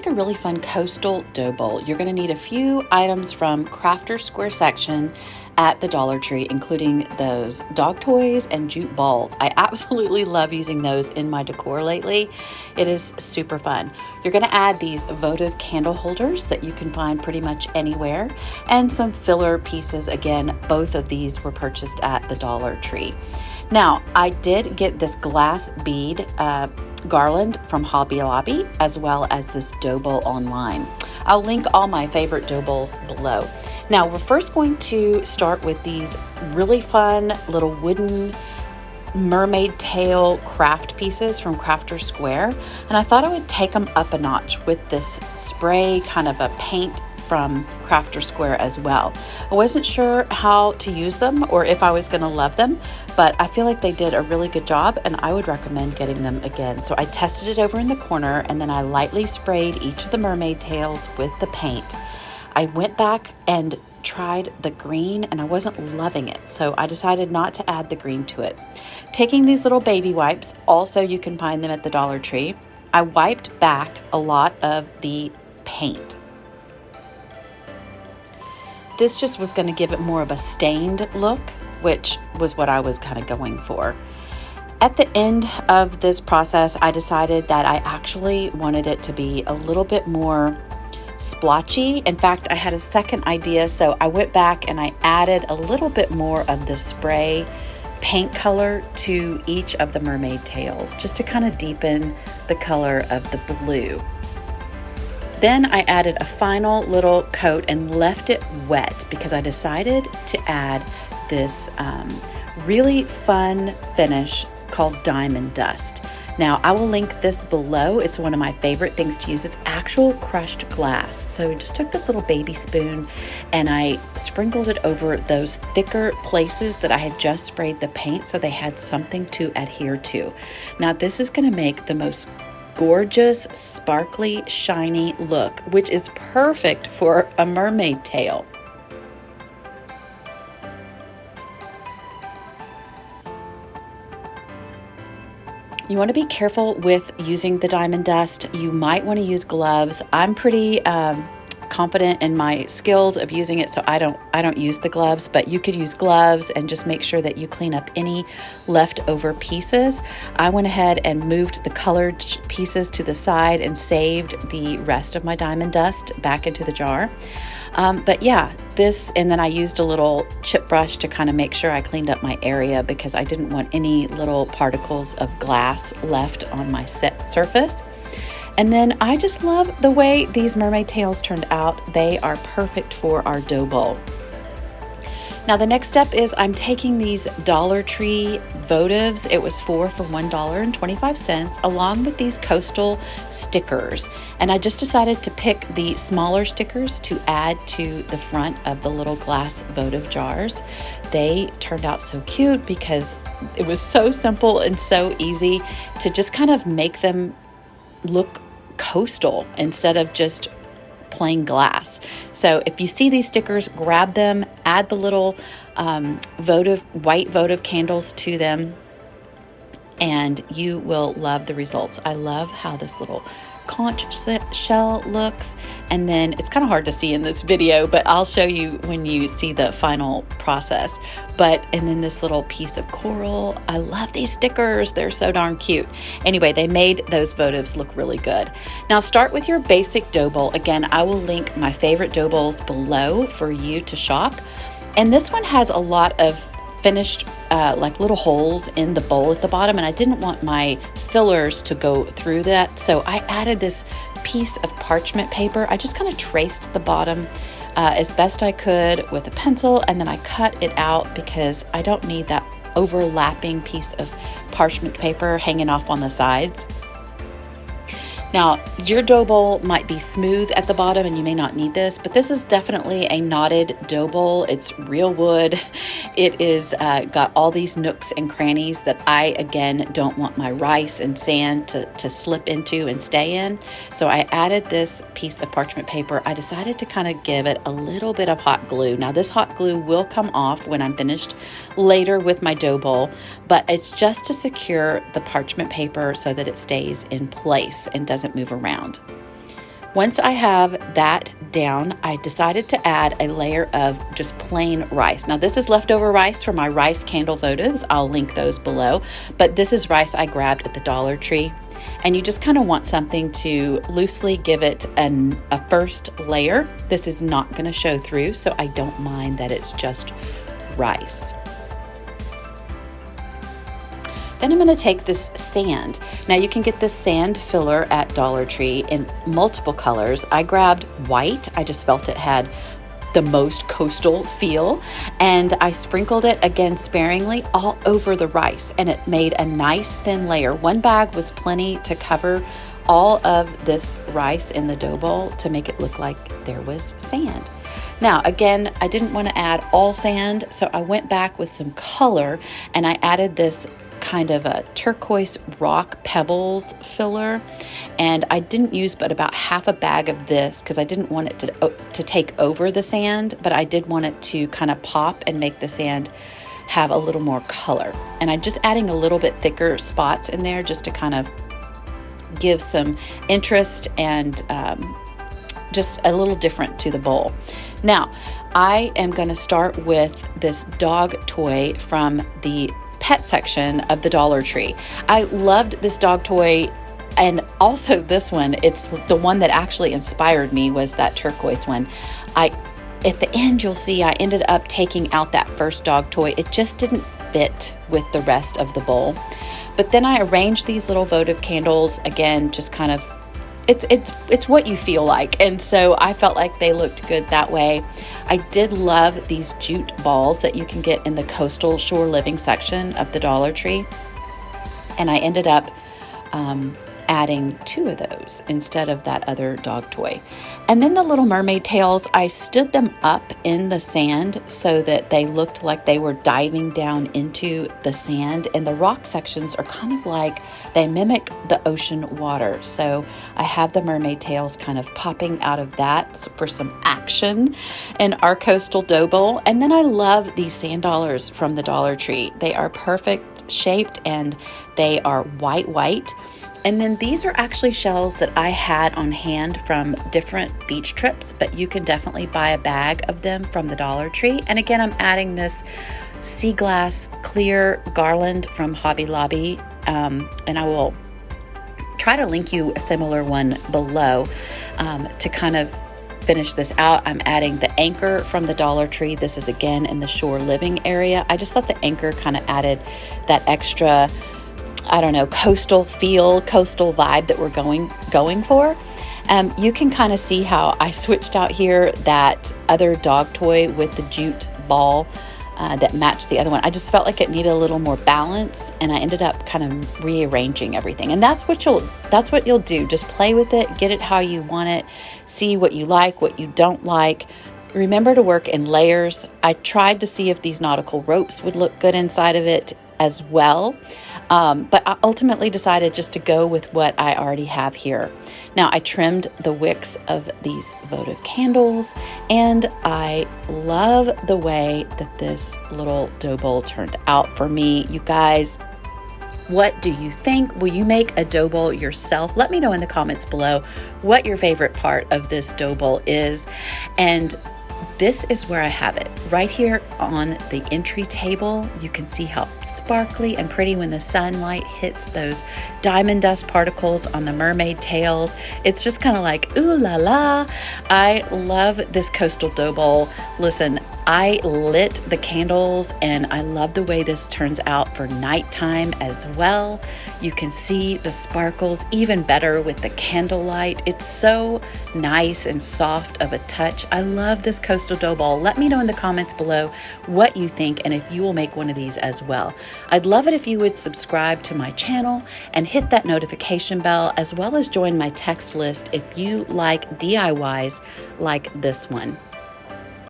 make a really fun coastal dough bowl. You're going to need a few items from Crafter's Square section at the Dollar Tree, including those dog toys and jute balls. I absolutely love using those in my decor lately. It is super fun. You're going to add these votive candle holders that you can find pretty much anywhere, and some filler pieces. Again, both of these were purchased at the Dollar Tree. Now, I did get this glass bead garland from Hobby Lobby, as well as this dough bowl online. I'll link all my favorite dough bowls below. Now, we're first going to start with these really fun little wooden mermaid tail craft pieces from Crafter's Square, and I thought I would take them up a notch with this spray kind of a paint from Crafter's Square as well. I wasn't sure how to use them or if I was going to love them, but I feel like they did a really good job and I would recommend getting them again. So I tested it over in the corner and then I lightly sprayed each of the mermaid tails with the paint. I went back and tried the green and I wasn't loving it, so I decided not to add the green to it. Taking these little baby wipes, also you can find them at the Dollar Tree, I wiped back a lot of the paint. This just was going to give it more of a stained look, which was what I was kind of going for. At the end of this process, I decided that I actually wanted it to be a little bit more splotchy. In fact, I had a second idea, so I went back and I added a little bit more of the spray paint color to each of the mermaid tails, just to kind of deepen the color of the blue. Then I added a final little coat and left it wet because I decided to add this really fun finish called Diamond Dust. Now, I will link this below. It's one of my favorite things to use. It's actual crushed glass. So I just took this little baby spoon and I sprinkled it over those thicker places that I had just sprayed the paint so they had something to adhere to. Now, this is going to make the most gorgeous, sparkly, shiny look, which is perfect for a mermaid tail. You want to be careful with using the diamond dust. You might want to use gloves. I'm pretty confident in my skills of using it, so I don't use the gloves, but you could use gloves and just make sure that you clean up any leftover pieces. I went ahead and moved the colored pieces to the side and saved the rest of my diamond dust back into the jar. But yeah, and then I used a little chip brush to kind of make sure I cleaned up my area because I didn't want any little particles of glass left on my surface. And then I just love the way these mermaid tails turned out. They are perfect for our dough bowl. Now the next step is I'm taking these Dollar Tree Votives. It was 4 for $1.25, along with these coastal stickers. And I just decided to pick the smaller stickers to add to the front of the little glass votive jars. They turned out so cute because it was so simple and so easy to just kind of make them look coastal instead of just plain glass. So if you see these stickers, grab them, add the little white votive candles to them, and you will love the results. I love how this little conch shell looks, and then it's kind of hard to see in this video, but I'll show you when you see the final process. And then this little piece of coral. I love these stickers. They're so darn cute. Anyway, they made those votives look really good. Now start with your basic dough bowl. Again, I will link my favorite dough bowls below for you to shop. And this one has a lot of finished like little holes in the bowl at the bottom, and I didn't want my fillers to go through that, so I added this piece of parchment paper. I just kind of traced the bottom as best I could with a pencil, and then I cut it out because I don't need that overlapping piece of parchment paper hanging off on the sides. Now, your dough bowl might be smooth at the bottom and you may not need this, but this is definitely a knotted dough bowl. It's real wood. It is got all these nooks and crannies that I, again, don't want my rice and sand to slip into and stay in. So I added this piece of parchment paper. I decided to kind of give it a little bit of hot glue. Now, this hot glue will come off when I'm finished later with my dough bowl, but it's just to secure the parchment paper so that it stays in place and doesn't move around. Once I have that down, I decided to add a layer of just plain rice. Now this is leftover rice from my rice candle votives. I'll link those below, but this is rice I grabbed at the Dollar Tree. And you just kind of want something to loosely give it a first layer. This is not going to show through, so I don't mind that it's just rice. Then I'm going to take this sand. Now you can get this sand filler at Dollar Tree in multiple colors. I grabbed white. I just felt it had the most coastal feel, and I sprinkled it again sparingly all over the rice, and it made a nice thin layer. One bag was plenty to cover all of this rice in the dough bowl to make it look like there was sand. Now again, I didn't want to add all sand, so I went back with some color and I added this kind of a turquoise rock pebbles filler, and I didn't use but about half a bag of this because I didn't want it to take over the sand, but I did want it to kind of pop and make the sand have a little more color. And I'm just adding a little bit thicker spots in there just to kind of give some interest and just a little different to the bowl. Now I am going to start with this dog toy from the pet section of the Dollar Tree. I loved this dog toy, and also this one. It's the one that actually inspired me, was that turquoise one. At the end, you'll see I ended up taking out that first dog toy. It just didn't fit with the rest of the bowl. But then I arranged these little votive candles again, just kind of, it's what you feel like. And so I felt like they looked good that way. I did love these jute balls that you can get in the coastal shore living section of the Dollar Tree. And I ended up adding 2 of those instead of that other dog toy. And then the little mermaid tails, I stood them up in the sand so that they looked like they were diving down into the sand. And the rock sections are kind of like they mimic the ocean water. So I have the mermaid tails kind of popping out of that for some action in our coastal dough bowl. And then I love these sand dollars from the Dollar Tree. They are perfect shaped and they are white. And then these are actually shells that I had on hand from different beach trips, but you can definitely buy a bag of them from the Dollar Tree. And again, I'm adding this sea glass clear Garland from Hobby Lobby, and I will try to link you a similar one below to kind of finish this out. I'm adding the anchor from the Dollar Tree. This is again in the shore living area. I just thought the anchor kind of added that extra, I don't know, coastal feel, coastal vibe that we're going for. You can kind of see how I switched out here that other dog toy with the jute ball that matched the other one. I just felt like it needed a little more balance, and I ended up kind of rearranging everything. And that's what you'll do. Just play with it, get it how you want it, see what you like, what you don't like. Remember to work in layers. I tried to see if these nautical ropes would look good inside of it as well. But I ultimately decided just to go with what I already have here. Now I trimmed the wicks of these votive candles, and I love the way that this little dough bowl turned out for me. You guys, what do you think? Will you make a dough bowl yourself? Let me know in the comments below what your favorite part of this dough bowl is. And this is where I have it, right here on the entry table. You can see how sparkly and pretty when the sunlight hits those diamond dust particles on the mermaid tails. It's just kind of like, ooh la la. I love this coastal dough bowl. Listen, I lit the candles and I love the way this turns out for nighttime as well. You can see the sparkles even better with the candlelight. It's so nice and soft of a touch. I love this coastal dough bowl. Let me know in the comments below what you think and if you will make one of these as well. I'd love it if you would subscribe to my channel and hit that notification bell, as well as join my text list if you like DIYs like this one.